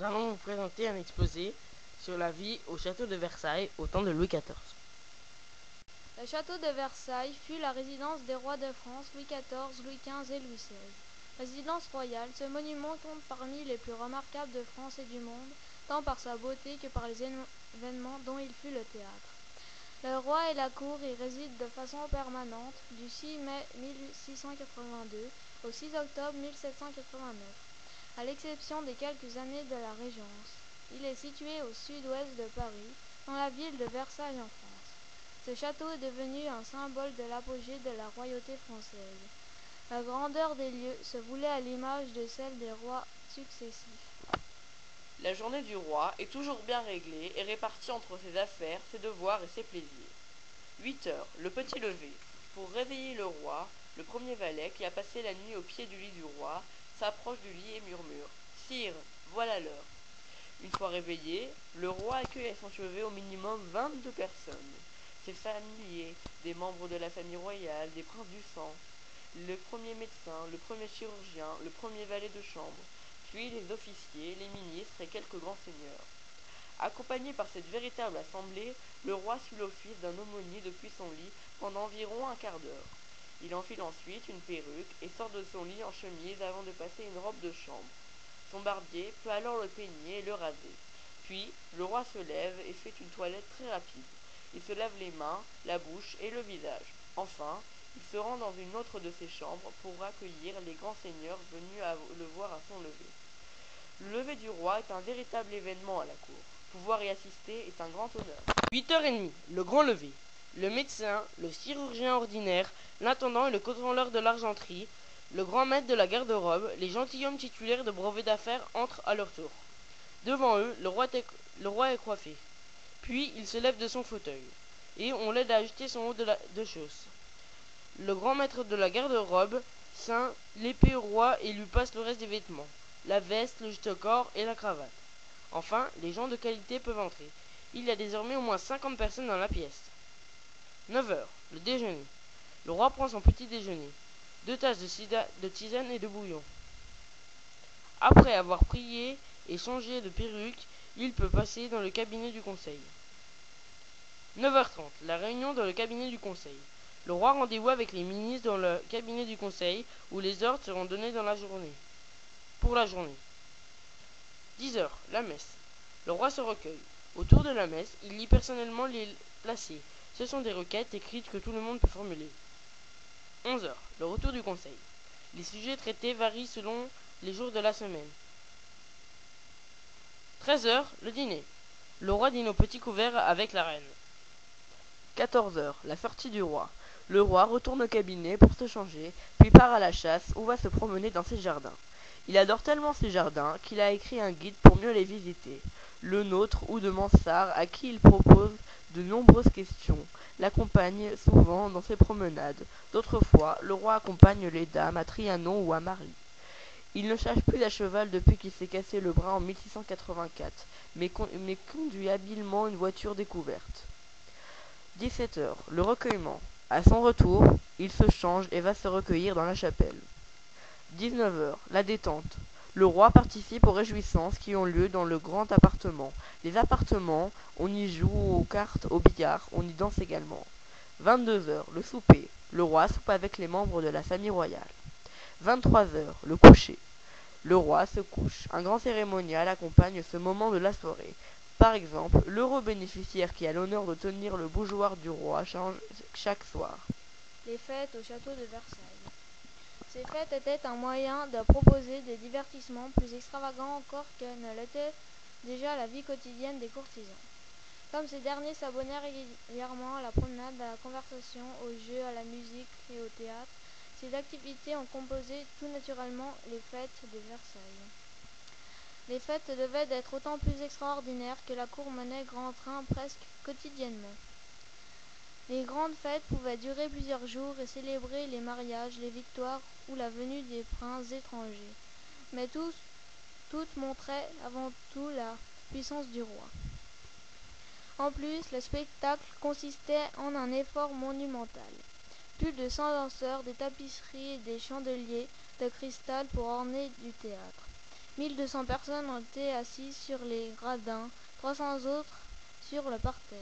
nous allons vous présenter un exposé sur la vie au château de Versailles au temps de Louis XIV. Le château de Versailles fut la résidence des rois de France Louis XIV, Louis XV et Louis XVI. Résidence royale, ce monument compte parmi les plus remarquables de France et du monde, tant par sa beauté que par les événements dont il fut le théâtre. Le roi et la cour y résident de façon permanente du 6 mai 1682 au 6 octobre 1789, à l'exception des quelques années de la Régence. Il est situé au sud-ouest de Paris, dans la ville de Versailles en France. Ce château est devenu un symbole de l'apogée de la royauté française. La grandeur des lieux se voulait à l'image de celle des rois successifs. La journée du roi est toujours bien réglée et répartie entre ses affaires, ses devoirs et ses plaisirs. 8 heures, le petit lever. Pour réveiller le roi, le premier valet, qui a passé la nuit au pied du lit du roi, s'approche du lit et murmure « Sire, voilà l'heure ». Une fois réveillé, le roi accueille à son chevet au minimum 22 personnes. Ses familiers, des membres de la famille royale, des princes du sang, le premier médecin, le premier chirurgien, le premier valet de chambre, puis les officiers, les ministres et quelques grands seigneurs. Accompagné par cette véritable assemblée, le roi suit l'office d'un aumônier depuis son lit pendant environ un quart d'heure. Il enfile ensuite une perruque et sort de son lit en chemise avant de passer une robe de chambre. Son barbier peut alors le peigner et le raser. Puis, le roi se lève et fait une toilette très rapide. Il se lave les mains, la bouche et le visage. Enfin, il se rend dans une autre de ses chambres pour accueillir les grands seigneurs venus le voir à son lever. Le lever du roi est un véritable événement à la cour. Pouvoir y assister est un grand honneur. 8h30, le grand lever. Le médecin, le chirurgien ordinaire, l'intendant et le contrôleur de l'argenterie, le grand maître de la garde-robe, les gentilshommes titulaires de brevets d'affaires entrent à leur tour. Devant eux, le roi est coiffé. Puis il se lève de son fauteuil, et on l'aide à ajuster son haut de chausse. Le grand maître de la garde-robe ceint l'épée au roi et lui passe le reste des vêtements, la veste, le juste-corps et la cravate. Enfin, les gens de qualité peuvent entrer. Il y a désormais au moins 50 personnes dans la pièce. 9h, le déjeuner. Le roi prend son petit déjeuner. 2 tasses de tisane et de bouillon. Après avoir prié et changé de perruque, il peut passer dans le cabinet du conseil. 9h30, la réunion dans le cabinet du conseil. Le roi rendez-vous avec les ministres dans le cabinet du conseil où les ordres seront donnés dans la journée. Pour la journée. 10h, la messe. Le roi se recueille. Autour de la messe, il lit personnellement les placés. Ce sont des requêtes écrites que tout le monde peut formuler. 11h, le retour du conseil. Les sujets traités varient selon les jours de la semaine. 13h, le dîner. Le roi dîne au petit couvert avec la reine. 14h, la sortie du roi. Le roi retourne au cabinet pour se changer, puis part à la chasse ou va se promener dans ses jardins. Il adore tellement ces jardins qu'il a écrit un guide pour mieux les visiter. Le nôtre ou de Mansart, à qui il propose de nombreuses questions, l'accompagne souvent dans ses promenades. D'autres fois, le roi accompagne les dames à Trianon ou à Marly. Il ne chasse plus à cheval depuis qu'il s'est cassé le bras en 1684, mais conduit habilement une voiture découverte. 17h, le recueillement. À son retour, il se change et va se recueillir dans la chapelle. 19h, la détente. Le roi participe aux réjouissances qui ont lieu dans le grand appartement. Les appartements, on y joue aux cartes, au billard, on y danse également. 22h, le souper. Le roi soupe avec les membres de la famille royale. 23h, le coucher. Le roi se couche. Un grand cérémonial accompagne ce moment de la soirée. Par exemple, l'heureux bénéficiaire qui a l'honneur de tenir le bougeoir du roi change chaque soir. Les fêtes au château de Versailles. Ces fêtes étaient un moyen de proposer des divertissements plus extravagants encore que ne l'était déjà la vie quotidienne des courtisans. Comme ces derniers s'abonnaient régulièrement à la promenade, à la conversation, aux jeux, à la musique et au théâtre, ces activités ont composé tout naturellement les fêtes de Versailles. Les fêtes devaient être autant plus extraordinaires que la cour menait grand train presque quotidiennement. Les grandes fêtes pouvaient durer plusieurs jours et célébrer les mariages, les victoires ou la venue des princes étrangers. Mais toutes montraient avant tout la puissance du roi. En plus, le spectacle consistait en un effort monumental. Plus de 100 danseurs, des tapisseries et des chandeliers de cristal pour orner du théâtre. 1200 personnes ont été assises sur les gradins, 300 autres sur le parterre.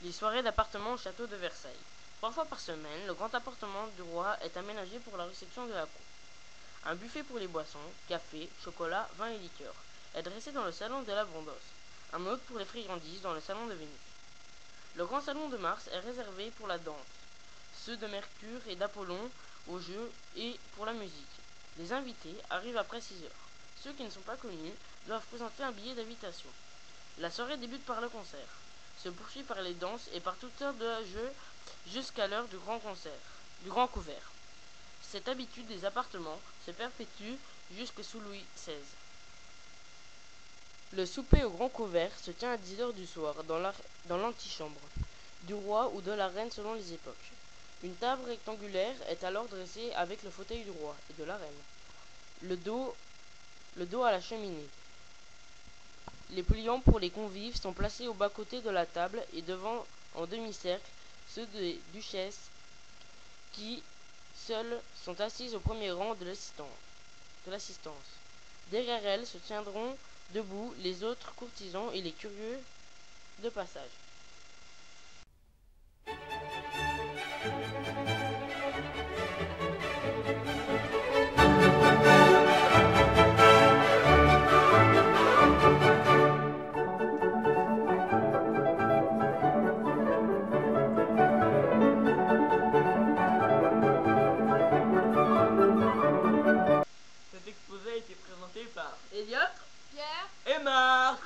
Les soirées d'appartement au château de Versailles. 3 fois par semaine, le grand appartement du roi est aménagé pour la réception de la cour. Un buffet pour les boissons, café, chocolat, vin et liqueurs, est dressé dans le salon de la Bondosse. Un autre pour les friandises dans le salon de Vénus. Le grand salon de Mars est réservé pour la danse, ceux de Mercure et d'Apollon au jeu et pour la musique. Les invités arrivent après 6 heures. Ceux qui ne sont pas connus doivent présenter un billet d'invitation. La soirée débute par le concert, se poursuit par les danses et par toutes sortes de jeux jusqu'à l'heure du grand couvert. Cette habitude des appartements se perpétue jusque sous Louis XVI. Le souper au grand couvert se tient à 10 heures du soir dans l'antichambre du roi ou de la reine selon les époques. Une table rectangulaire est alors dressée avec le fauteuil du roi et de la reine. Le dos à la cheminée. Les pliants pour les convives sont placés au bas-côté de la table et devant, en demi-cercle, ceux des duchesses qui, seules, sont assises au premier rang de l'assistance. Derrière elles se tiendront debout les autres courtisans et les curieux de passage. Cet exposé a été présenté par Elliot, Pierre et Marc.